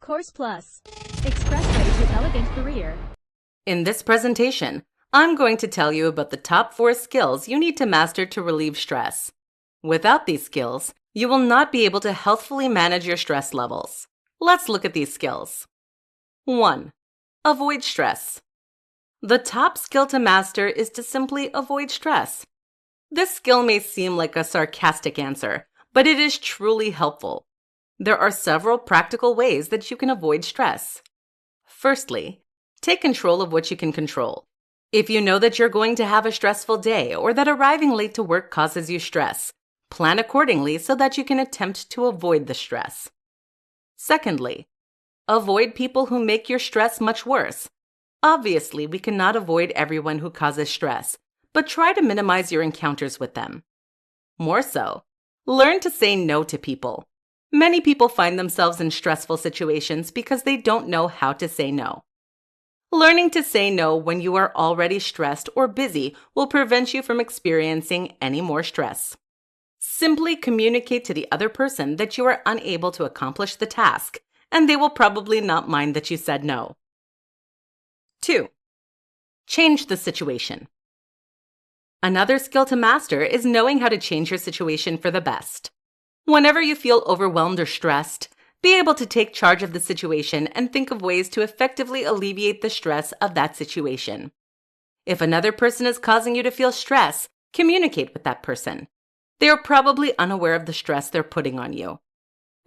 Course Plus. Expressway to elegant career. In this presentation, I'm going to tell you about the top 4 skills you need to master to relieve stress. Without these skills, you will not be able to healthfully manage your stress levels. Let's look at these skills. 1. Avoid stress. The top skill to master is to simply avoid stress. This skill may seem like a sarcastic answer, but it is truly helpful. There are several practical ways that you can avoid stress. Firstly, take control of what you can control. If you know that you're going to have a stressful day or that arriving late to work causes you stress, plan accordingly so that you can attempt to avoid the stress. Secondly, avoid people who make your stress much worse. Obviously, we cannot avoid everyone who causes stress, but try to minimize your encounters with them. More so, learn to say no to people. Many people find themselves in stressful situations because they don't know how to say no. Learning to say no when you are already stressed or busy will prevent you from experiencing any more stress. Simply communicate to the other person that you are unable to accomplish the task, and they will probably not mind that you said no. 2. Change the situation. Another skill to master is knowing how to change your situation for the best. Whenever you feel overwhelmed or stressed, be able to take charge of the situation and think of ways to effectively alleviate the stress of that situation. If another person is causing you to feel stress, communicate with that person. They are probably unaware of the stress they're putting on you.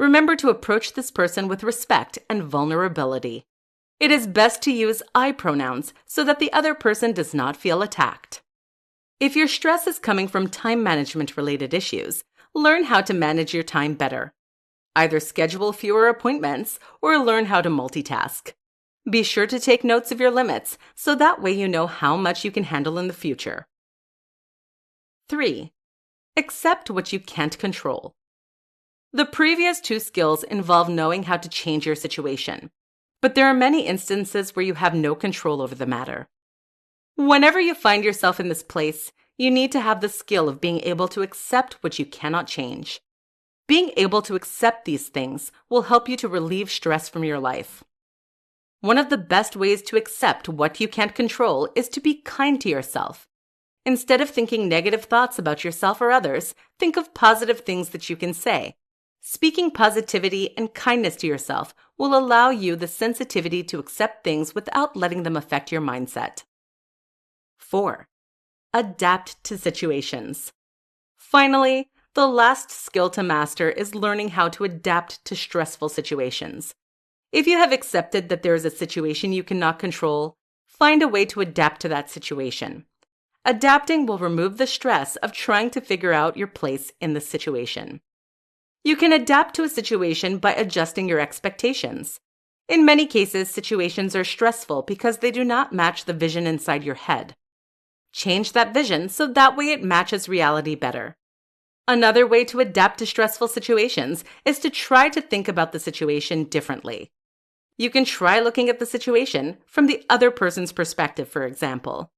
Remember to approach this person with respect and vulnerability. It is best to use I pronouns so that the other person does not feel attacked. If your stress is coming from time management-related issues, learn how to manage your time better. Either schedule fewer appointments or learn how to multitask. Be sure to take notes of your limits so that way you know how much you can handle in the future. 3. Accept what you can't control. The previous 2 skills involve knowing how to change your situation, but there are many instances where you have no control over the matter. Whenever you find yourself in this place, you need to have the skill of being able to accept what you cannot change. Being able to accept these things will help you to relieve stress from your life. One of the best ways to accept what you can't control is to be kind to yourself. Instead of thinking negative thoughts about yourself or others, think of positive things that you can say. Speaking positivity and kindness to yourself will allow you the sensitivity to accept things without letting them affect your mindset. 4. Adapt to situations. Finally, the last skill to master is learning how to adapt to stressful situations. If you have accepted that there is a situation you cannot control, find a way to adapt to that situation. Adapting will remove the stress of trying to figure out your place in the situation. You can adapt to a situation by adjusting your expectations. In many cases, situations are stressful because they do not match the vision inside your head. Change that vision so that way it matches reality better. Another way to adapt to stressful situations is to try to think about the situation differently. You can try looking at the situation from the other person's perspective, for example.